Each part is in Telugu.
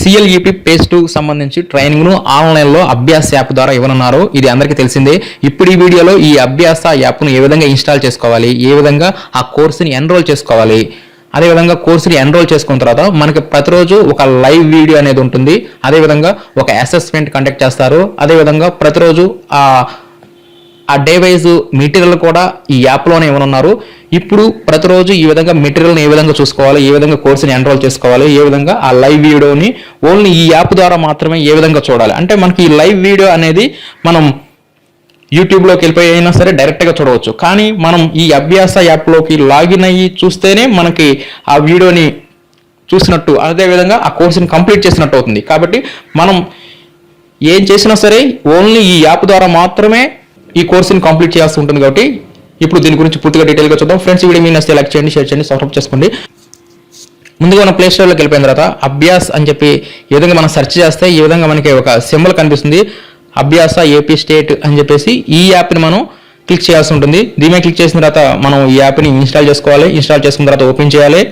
సిఎల్ఈపి పేజ్ 2 సంబంధించి ట్రైనింగ్ ను ఆన్లైన్ లో అభ్యాస్ యాప్ ద్వారా ఇవ్వనున్నారు. ఇది అందరికీ తెలిసిందే. ఇప్పుడు ఈ వీడియోలో ఈ అభ్యాస యాప్ ను ఏ విధంగా ఇన్స్టాల్ చేసుకోవాలి, ఏ విధంగా ఆ కోర్సుని ఎన్రోల్ చేసుకోవాలి, అదేవిధంగా కోర్సుని ఎన్రోల్ చేసుకున్న తర్వాత మనకి ప్రతిరోజు ఒక లైవ్ వీడియో అనేది ఉంటుంది. అదేవిధంగా ఒక అసెస్మెంట్ కండక్ట్ చేస్తారు. అదేవిధంగా ప్రతిరోజు ఆ డే వైజ్ మెటీరియల్ కూడా ఈ యాప్లోనే ఇవ్వనున్నారు. ఇప్పుడు ప్రతిరోజు ఈ విధంగా మెటీరియల్ని ఏ విధంగా చూసుకోవాలి, ఏ విధంగా కోర్సుని ఎన్రోల్ చేసుకోవాలి, ఏ విధంగా ఆ లైవ్ వీడియోని ఓన్లీ ఈ యాప్ ద్వారా మాత్రమే ఏ విధంగా చూడాలి. అంటే మనకి ఈ లైవ్ వీడియో అనేది మనం యూట్యూబ్లోకి వెళ్ళిపోయి అయినా సరే డైరెక్ట్గా చూడవచ్చు. కానీ మనం ఈ అభ్యాస యాప్లోకి లాగిన్ అయ్యి చూస్తేనే మనకి ఆ వీడియోని చూసినట్టు, అదేవిధంగా ఆ కోర్సుని కంప్లీట్ చేసినట్టు అవుతుంది. కాబట్టి మనం ఏం చేసినా సరే ఓన్లీ ఈ యాప్ ద్వారా మాత్రమే ఈ కోర్సుని కంప్లీట్ చేయాల్సి ఉంటుంది. కాబట్టి ఇప్పుడు దీని గురించి పూర్తిగా డీటెయిల్గా చూద్దాం. ఫ్రెండ్స్, ఈ వీడియో మీ నచ్చితే లైక్ చేయండి, షేర్ చేయండి, సబ్స్క్రైబ్ చేసుకోండి. ముందుగా మనం ప్లే స్టోర్లోకి వెళ్ళిపోయిన తర్వాత అభ్యాస్ అని చెప్పి ఈ విధంగా మనం సెర్చ్ చేస్తే ఈ విధంగా మనకి ఒక సింబల్ కనిపిస్తుంది, అభ్యాస ఏపీ స్టేట్ అని చెప్పేసి. ఈ యాప్ని మనం క్లిక్ చేయాల్సి ఉంటుంది. దీని మీద క్లిక్ చేసిన తర్వాత మనం ఈ యాప్ని ఇన్స్టాల్ చేసుకోవాలి. ఇన్స్టాల్ చేసుకున్న తర్వాత ఓపెన్ చేయాలి.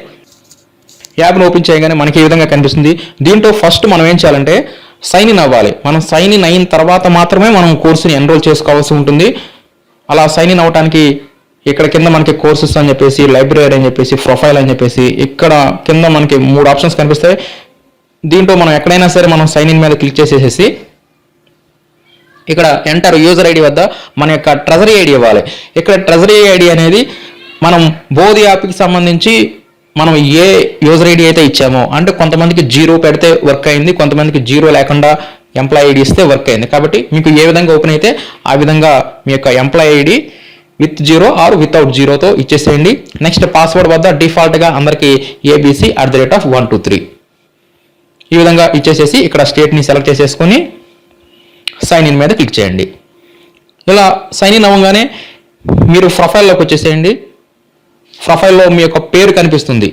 యాప్ని ఓపెన్ చేయగానే మనకి ఈ విధంగా కనిపిస్తుంది. దీంట్లో ఫస్ట్ మనం ఏం చేయాలంటే సైన్ ఇన్ అవ్వాలి. మనం సైన్ ఇన్ అయిన తర్వాత మాత్రమే మనం కోర్సుని ఎన్రోల్ చేసుకోవాల్సి ఉంటుంది. అలా సైన్ ఇన్ అవ్వడానికి ఇక్కడ కింద మనకి కోర్సెస్ అని చెప్పేసి, లైబ్రరీ అని చెప్పేసి, ప్రొఫైల్ అని చెప్పేసి ఇక్కడ కింద మనకి 3 ఆప్షన్స్ కనిపిస్తాయి. దీంట్లో మనం ఎక్కడైనా సరే మనం సైన్ ఇన్ మీద క్లిక్ చేసేసి ఇక్కడ ఎంటర్ యూజర్ ఐడి వద్ద మన యొక్క ట్రెజరీ ఐడి ఇవ్వాలి. ఇక్కడ ట్రెజరీ ఐడి అనేది మనం బోధి యాప్కి సంబంధించి మనం ఏ యూజర్ ఐడి అయితే ఇచ్చామో, అంటే కొంతమందికి 0 పెడితే వర్క్ అయింది, కొంతమందికి 0 లేకుండా ఎంప్లాయీ ఐడి ఇస్తే వర్క్ అయింది. కాబట్టి మీకు ఏ విధంగా ఓపెన్ అయితే ఆ విధంగా మీ యొక్క employee ID with 0 or without 0తో ఇచ్చేసేయండి. నెక్స్ట్ పాస్వర్డ్ వద్ద డిఫాల్ట్గా అందరికీ ABC@123 ఈ విధంగా ఇచ్చేసేసి ఇక్కడ స్టేట్ని సెలెక్ట్ చేసేసుకొని సైన్ ఇన్ మీద క్లిక్ చేయండి. ఇలా సైన్ ఇన్ అవ్వగానే మీరు ప్రొఫైల్లోకి వచ్చేసేయండి. ప్రొఫైల్లో మీ యొక్క పేరు కనిపిస్తుంది.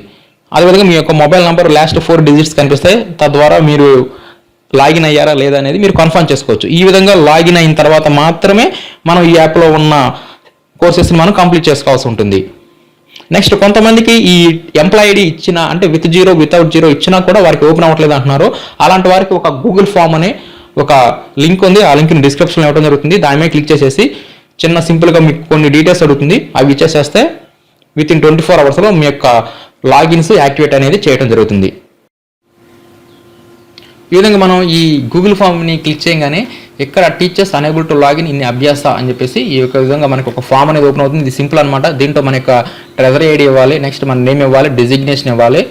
అదేవిధంగా మీ యొక్క మొబైల్ నెంబర్ లాస్ట్ 4 డిజిట్స్ కనిపిస్తాయి. తద్వారా మీరు లాగిన్ అయ్యారా లేదా అనేది మీరు కన్ఫర్మ్ చేసుకోవచ్చు. ఈ విధంగా లాగిన్ అయిన తర్వాత మాత్రమే మనం ఈ యాప్లో ఉన్న కోర్సెస్ని మనం కంప్లీట్ చేసుకోవాల్సి ఉంటుంది. నెక్స్ట్ కొంతమందికి ఈ ఎంప్లాయీ ఐడి ఇచ్చిన, అంటే విత్ 0 వితౌట్ 0 ఇచ్చినా కూడా వారికి ఓపెన్ అవ్వట్లేదు అంటున్నారు. అలాంటి వారికి ఒక గూగుల్ ఫామ్ అనే ఒక లింక్ ఉంది. ఆ లింక్ని డిస్క్రిప్షన్లో ఇవ్వడం జరుగుతుంది. దాని మీద క్లిక్ చేసేసి చిన్న సింపుల్గా మీకు కొన్ని డీటెయిల్స్ అడుగుతుంది. అవి ఇచ్చేసేస్తే విత్ ఇన్ 24 అవర్స్లో మీ యొక్క లాగిన్స్ యాక్టివేట్ అనేది చేయడం జరుగుతుంది. ఈ విధంగా మనం ఈ గూగుల్ ఫామ్ని క్లిక్ చేయగానే ఇక్కడ teachers unable to login in అభ్యాస అని చెప్పేసి ఈ యొక్క విధంగా మనకు ఒక ఫామ్ అనేది ఓపెన్ అవుతుంది. ఇది సింపుల్ అనమాట. దీంట్లో మన యొక్క ట్రెజరీ ఐడి ఇవ్వాలి, నెక్స్ట్ మన నేమ్ ఇవ్వాలి, డిజిగ్నేషన్ ఇవ్వాలి.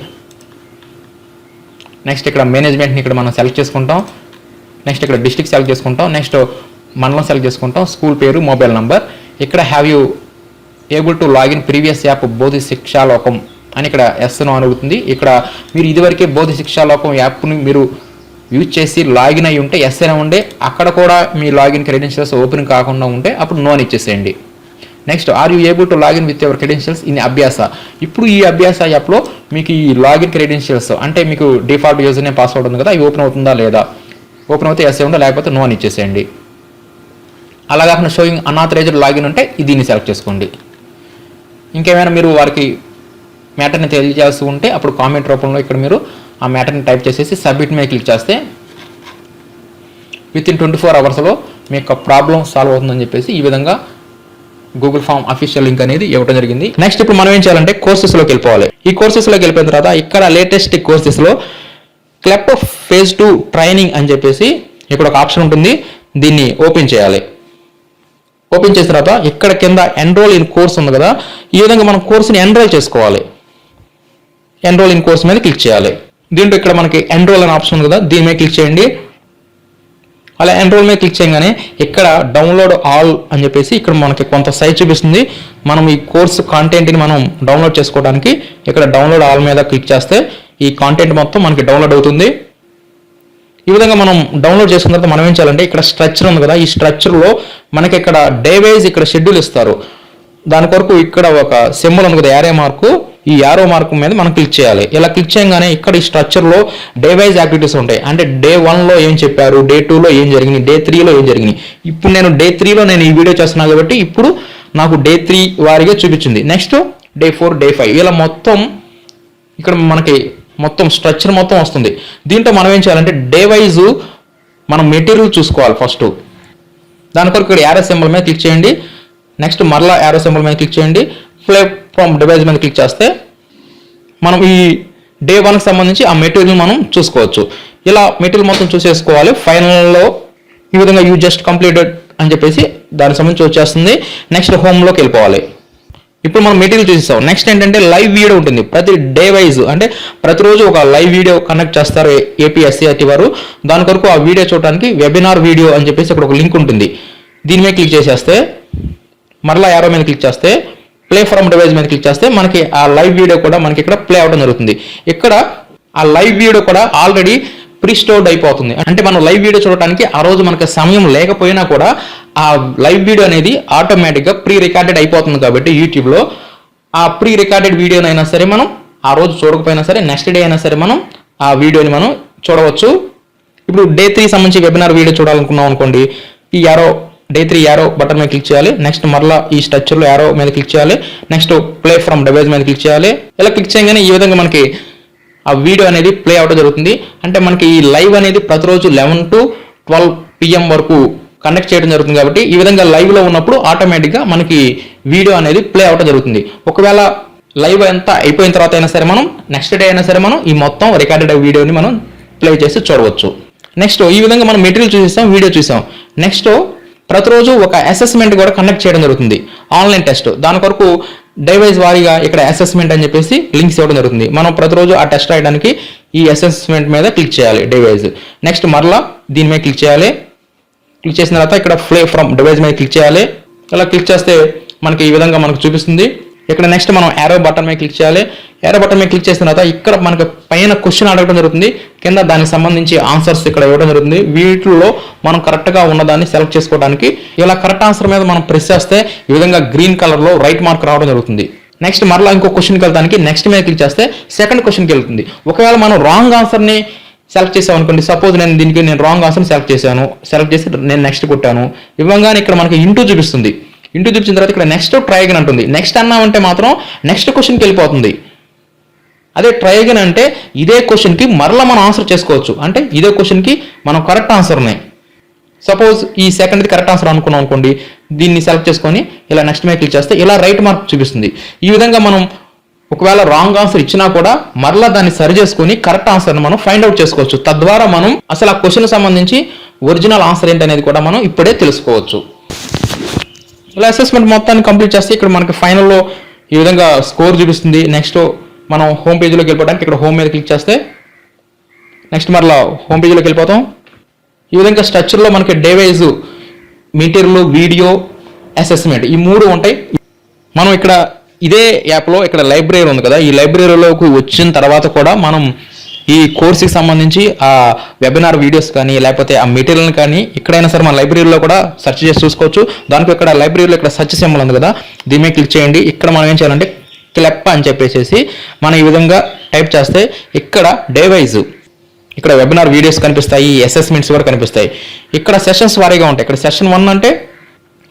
నెక్స్ట్ ఇక్కడ మేనేజ్మెంట్ని ఇక్కడ మనం సెలెక్ట్ చేసుకుంటాం. నెక్స్ట్ ఇక్కడ డిస్ట్రిక్ట్ సెలెక్ట్ చేసుకుంటాం. నెక్స్ట్ మండలం సెలెక్ట్ చేసుకుంటాం. స్కూల్ పేరు, మొబైల్ నంబర్. ఇక్కడ have you able to login previous app Bodhi Shikshalokam అని ఇక్కడ ఎస్ను అడుగుతుంది. ఇక్కడ మీరు ఇదివరకే బోధి శిక్షాలోకం యాప్ని మీరు యూజ్ చేసి లాగిన్ అయ్యి ఉంటే ఎస్ అయినా ఉండే, అక్కడ కూడా మీ లాగిన్ క్రెడెన్షియల్స్ ఓపెన్ కాకుండా ఉంటే అప్పుడు నో అని ఇచ్చేసేయండి. Next are you able to login with your credentials in Abhyasa. ఇప్పుడు ఈ అభ్యాస యాప్లో మీకు ఈ లాగిన్ క్రెడెన్షియల్స్ అంటే మీకు డిఫాల్ట్ యూజర్ నేమ్ పాస్వర్డ్ ఉంది కదా, అవి ఓపెన్ అవుతుందా లేదా, ఓపెన్ అవుతే ఎస్ ఉందా, లేకపోతే నో అని ఇచ్చేసేయండి. అలా కాకుండా షోయింగ్ అన్ఆథరైజ్డ్ లాగిన్ ఉంటే దీన్ని సెలెక్ట్ చేసుకోండి. ఇంకేమైనా మీరు వారికి మ్యాటర్ని తెలియజేయాల్సి ఉంటే అప్పుడు కామెంట్ రూపంలో ఇక్కడ మీరు ఆ మ్యాటర్ని టైప్ చేసేసి సబ్మిట్ మీద క్లిక్ చేస్తే విత్ ఇన్ 24 అవర్స్లో మీ యొక్క ప్రాబ్లం సాల్వ్ అవుతుందని చెప్పేసి ఈ విధంగా గూగుల్ ఫామ్ అఫీషియల్ లింక్ అనేది ఇవ్వడం జరిగింది. నెక్స్ట్ ఇప్పుడు మనం ఏం చేయాలంటే కోర్సెస్లోకి వెళ్ళిపోవాలి. ఈ కోర్సెస్లోకి వెళ్ళిపోయిన తర్వాత ఇక్కడ లేటెస్ట్ కోర్సెస్లో క్లెప్ ఫేజ్ 2 ట్రైనింగ్ అని చెప్పేసి ఇక్కడ ఒక ఆప్షన్ ఉంటుంది. దీన్ని ఓపెన్ చేయాలి. ఓపెన్ చేసిన తర్వాత ఇక్కడ కింద ఎన్రోల్ ఇన్ కోర్స్ ఉంది కదా, ఈ విధంగా మనం కోర్సుని ఎన్రోల్ చేసుకోవాలి. ఎన్రోల్ ఇన్ కోర్స్ మీద క్లిక్ చేయాలి. దీంట్లో ఇక్కడ మనకి ఎన్రోల్ అనే ఆప్షన్ ఉంది కదా, దీని మీద క్లిక్ చేయండి. అలా ఎన్రోల్ మీద క్లిక్ చేయగానే ఇక్కడ డౌన్లోడ్ ఆల్ అని చెప్పేసి ఇక్కడ మనకి కొంత సైజ్ చూపిస్తుంది. మనం ఈ కోర్సు కాంటెంట్ని మనం డౌన్లోడ్ చేసుకోవడానికి ఇక్కడ డౌన్లోడ్ ఆల్ మీద క్లిక్ చేస్తే ఈ కాంటెంట్ మొత్తం మనకి డౌన్లోడ్ అవుతుంది. ఈ విధంగా మనం డౌన్లోడ్ చేసుకున్న తర్వాత మనం ఏం చేయాలంటే ఇక్కడ స్ట్రక్చర్ ఉంది కదా, ఈ స్ట్రక్చర్లో మనకి ఇక్కడ డే వైజ్ ఇక్కడ షెడ్యూల్ ఇస్తారు. దాని కొరకు ఇక్కడ ఒక సింబల్ ఉంది కదా, యారో మార్కు, ఈ యారో మార్క్ మీద మనం క్లిక్ చేయాలి. ఇలా క్లిక్ చేయగానే ఇక్కడ ఈ స్ట్రక్చర్లో డే వైజ్ యాక్టివిటీస్ ఉంటాయి. అంటే డే 1లో ఏం చెప్పారు, డే 2లో ఏం జరిగింది, డే 3లో ఏం జరిగింది. ఇప్పుడు నేను డే 3లో నేను ఈ వీడియో చేస్తున్నాను కాబట్టి ఇప్పుడు నాకు డే 3 వారిగా చూపించింది. నెక్స్ట్ డే 4, డే 5 ఇలా మొత్తం ఇక్కడ మనకి మొత్తం స్ట్రక్చర్ మొత్తం వస్తుంది. దీంట్లో మనం ఏం చేయాలంటే డే వైజ్ మనం మెటీరియల్ చూసుకోవాలి. ఫస్ట్ దాని కొరకు ఇక్కడ యారో సింబల్ మీద క్లిక్ చేయండి. నెక్స్ట్ మరలా యారో సింబల్ మీద క్లిక్ చేయండి. ప్లే ఫ్రమ్ డివైస్ మీద క్లిక్ చేస్తే మనం ఈ డే 1కి సంబంధించి ఆ మెటీరియల్ మనం చూసుకోవచ్చు. ఇలా మెటీరియల్ మొత్తం చూసేసుకోవాలి. ఫైనల్లో ఈ విధంగా యూ జస్ట్ కంప్లీటెడ్ అని చెప్పేసి దానికి సంబంధించి వచ్చేస్తుంది. నెక్స్ట్ హోమ్లోకి వెళ్ళిపోవాలి. ఇప్పుడు మనం మెటీరియల్ చూసేస్తాం. నెక్స్ట్ ఏంటంటే లైవ్ వీడియో ఉంటుంది. ప్రతి డే వైజ్ అంటే ప్రతిరోజు ఒక లైవ్ వీడియో కనెక్ట్ చేస్తారు ఏపీఎస్సీఆర్టీ వారు. దాని కొరకు ఆ వీడియో చూడడానికి వెబినార్ వీడియో అని చెప్పేసి ఇక్కడ ఒక లింక్ ఉంటుంది. దీని మీద క్లిక్ చేసేస్తే మరలా యారో మీద క్లిక్ చేస్తే ప్లే ఫ్రమ్ డివైస్ మీద క్లిక్ చేస్తే మనకి ఆ లైవ్ వీడియో కూడా మనకి ఇక్కడ ప్లే అవడం జరుగుతుంది. ఇక్కడ ఆ లైవ్ వీడియో కూడా ఆల్రెడీ ప్రీ స్టోర్డ్ అయిపోతుంది. అంటే మనం లైవ్ వీడియో చూడడానికి ఆ రోజు మనకి సమయం లేకపోయినా కూడా ఆ లైవ్ వీడియో అనేది ఆటోమేటిక్గా ప్రీ రికార్డెడ్ అయిపోతుంది. కాబట్టి యూట్యూబ్లో ఆ ప్రీ రికార్డెడ్ వీడియోనైనా సరే మనం ఆ రోజు చూడకపోయినా సరే నెక్స్ట్ డే అయినా సరే మనం ఆ వీడియోని మనం చూడవచ్చు. ఇప్పుడు డే 3 సంబంధించి వెబినార్ వీడియో చూడాలనుకున్నాం అనుకోండి, ఈ యారో డే 3 యారో బటన్ మీద క్లిక్ చేయాలి. నెక్స్ట్ మరలా ఈ స్ట్రక్చర్లో యారో మీద క్లిక్ చేయాలి. నెక్స్ట్ ప్లే ఫ్రమ్ డివైస్ మీద క్లిక్ చేయాలి. ఇలా క్లిక్ చేయగానే ఈ విధంగా మనకి ఆ వీడియో అనేది ప్లే అవడం జరుగుతుంది. అంటే మనకి ఈ లైవ్ అనేది ప్రతిరోజు 11 to 12 PM వరకు కనెక్ట్ చేయడం జరుగుతుంది. కాబట్టి ఈ విధంగా లైవ్లో ఉన్నప్పుడు ఆటోమేటిక్గా మనకి వీడియో అనేది ప్లే అవడం జరుగుతుంది. ఒకవేళ లైవ్ అంతా అయిపోయిన తర్వాత అయినా సరే మనం నెక్స్ట్ డే అయినా సరే మనం ఈ మొత్తం రికార్డెడ్ వీడియోని మనం ప్లే చేసి చూడవచ్చు. నెక్స్ట్ ఈ విధంగా మనం మెటీరియల్ చూసేసాం, వీడియో చూసాం. నెక్స్ట్ ప్రతిరోజు ఒక అసెస్మెంట్ కూడా కండక్ట్ చేయడం జరుగుతుంది, ఆన్లైన్ టెస్ట్. దాని కొరకు డైవైజ్ వారీగా ఇక్కడ అసెస్మెంట్ అని చెప్పేసి లింక్స్ ఇవ్వడం జరుగుతుంది. మనం ప్రతిరోజు ఆ టెస్ట్ రాయడానికి ఈ అసెస్మెంట్ మీద క్లిక్ చేయాలి డైవైజ్. నెక్స్ట్ మరలా దీని మీద క్లిక్ చేయాలి. క్లిక్ చేసిన తర్వాత ఇక్కడ ప్లే ఫ్రమ్ డివైస్ మీద క్లిక్ చేయాలి. ఇలా క్లిక్ చేస్తే మనకి ఈ విధంగా మనకు చూపిస్తుంది. ఇక్కడ నెక్స్ట్ మనం యారో బటన్ మీద క్లిక్ చేయాలి. యారో బటన్ మీద క్లిక్ చేసిన తర్వాత ఇక్కడ మనకి పైన క్వశ్చన్ అడగడం జరుగుతుంది, కింద దానికి సంబంధించి ఆన్సర్స్ ఇక్కడ ఇవ్వడం జరుగుతుంది. వీటిలో మనం కరెక్ట్గా ఉన్నదాన్ని సెలెక్ట్ చేసుకోవడానికి ఇలా కరెక్ట్ ఆన్సర్ మీద మనం ప్రెస్ చేస్తే ఈ విధంగా గ్రీన్ కలర్లో రైట్ మార్క్ రావడం జరుగుతుంది. నెక్స్ట్ మరలా ఇంకో క్వశ్చన్కి వెళ్తానికి నెక్స్ట్ మీద క్లిక్ చేస్తే సెకండ్ క్వశ్చన్కి వెళ్తుంది. ఒకవేళ మనం రాంగ్ ఆన్సర్ని సెలెక్ట్ చేసాం అనుకోండి, సపోజ్ నేను రాంగ్ ఆన్సర్ని సెలెక్ట్ చేసి నేను నెక్స్ట్ కొట్టాను. ఇవ్వగానే ఇక్కడ మనకి ఇంటూ చూపిస్తుంది. ఇంటూ చూపించిన తర్వాత ఇక్కడ నెక్స్ట్ ట్రై అగైన్ అంటుంది. నెక్స్ట్ అన్నామంటే మాత్రం నెక్స్ట్ క్వశ్చన్కి వెళ్ళిపోతుంది. అదే ట్రై అగైన్ అంటే ఇదే క్వశ్చన్కి మరలా మనం ఆన్సర్ చేసుకోవచ్చు. అంటే ఇదే క్వశ్చన్కి మనం కరెక్ట్ ఆన్సర్ ఉన్నాయి. సపోజ్ ఈ సెకండ్ది కరెక్ట్ ఆన్సర్ అనుకున్నాం అనుకోండి, దీన్ని సెలెక్ట్ చేసుకొని ఇలా నెక్స్ట్ మీద క్లిక్ చేస్తే ఇలా రైట్ మార్క్ చూపిస్తుంది. ఈ విధంగా మనం ఒకవేళ రాంగ్ ఆన్సర్ ఇచ్చినా కూడా మరలా దాన్ని సరి చేసుకొని కరెక్ట్ ఆన్సర్ని మనం ఫైండ్ అవుట్ చేసుకోవచ్చు. తద్వారా మనం అసలు ఆ క్వశ్చన్ సంబంధించి ఒరిజినల్ ఆన్సర్ ఏంటనేది కూడా మనం ఇప్పుడే తెలుసుకోవచ్చు. ఇలా అసెస్మెంట్ మొత్తాన్ని కంప్లీట్ చేస్తే ఇక్కడ మనకి ఫైనల్లో ఈ విధంగా స్కోర్ చూపిస్తుంది. నెక్స్ట్ మనం హోమ్ పేజీలోకి వెళ్ళిపోవడానికి ఇక్కడ హోమ్ మీద క్లిక్ చేస్తే నెక్స్ట్ మరలా హోమ్ పేజీలోకి వెళ్ళిపోతాం. ఈ విధంగా స్ట్రక్చర్లో మనకి day wise material, video, assessment ఈ 3 ఉంటాయి. మనం ఇక్కడ ఇదే యాప్లో ఇక్కడ లైబ్రరీ ఉంది కదా, ఈ లైబ్రరీలోకి వచ్చిన తర్వాత కూడా మనం ఈ కోర్సుకి సంబంధించి ఆ వెబినార్ వీడియోస్ కానీ లేకపోతే ఆ మెటీరియల్ కానీ ఎక్కడైనా సరే మన లైబ్రరీలో కూడా సెర్చ్ చేసి చూసుకోవచ్చు. దానికి ఇక్కడ లైబ్రరీలో ఇక్కడ సెర్చ్ సింబల్ ఉంది కదా, దీని మీద క్లిక్ చేయండి. ఇక్కడ మనం ఏం చేయాలంటే క్లెప్ అని చెప్పేసి మనం ఈ విధంగా టైప్ చేస్తే ఇక్కడ డే వైజ్ ఇక్కడ వెబినార్ వీడియోస్ కనిపిస్తాయి, అసెస్మెంట్స్ కూడా కనిపిస్తాయి. ఇక్కడ సెషన్స్ వారీగా ఉంటాయి. ఇక్కడ సెషన్ 1 అంటే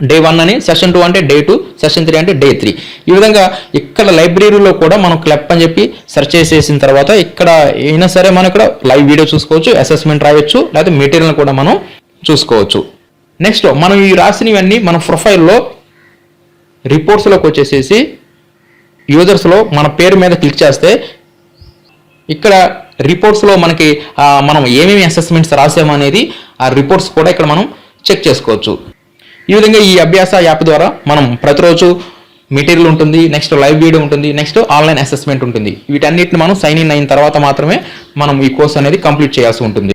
డే 1 అని, సెషన్ 2 అంటే డే 2, సెషన్ 3 అంటే డే 3. ఈ విధంగా ఇక్కడ లైబ్రరీలో కూడా మనం క్లెప్ అని చెప్పి సెర్చ్ చేసేసిన తర్వాత ఇక్కడ అయినా సరే మనం ఇక్కడ లైవ్ వీడియో చూసుకోవచ్చు, అసెస్మెంట్ రాయొచ్చు, లేకపోతే మెటీరియల్ కూడా మనం చూసుకోవచ్చు. నెక్స్ట్ మనం ఈ రాసినవన్నీ మన ప్రొఫైల్లో రిపోర్ట్స్లోకి వచ్చేసేసి యూజర్స్లో మన పేరు మీద క్లిక్ చేస్తే ఇక్కడ రిపోర్ట్స్లో మనకి మనం ఏమేమి అసెస్మెంట్స్ రాసామనేది ఆ రిపోర్ట్స్ కూడా ఇక్కడ మనం చెక్ చేసుకోవచ్చు. ఈ విధంగా ఈ అభ్యాస యాప్ ద్వారా మనం ప్రతిరోజు మెటీరియల్ ఉంటుంది, నెక్స్ట్ లైవ్ వీడియో ఉంటుంది, నెక్స్ట్ ఆన్లైన్ అసెస్మెంట్ ఉంటుంది. వీటన్నిటిని మనం సైన్ ఇన్ అయిన తర్వాత మాత్రమే మనం ఈ కోర్స్ అనేది కంప్లీట్ చేయాల్సి ఉంటుంది.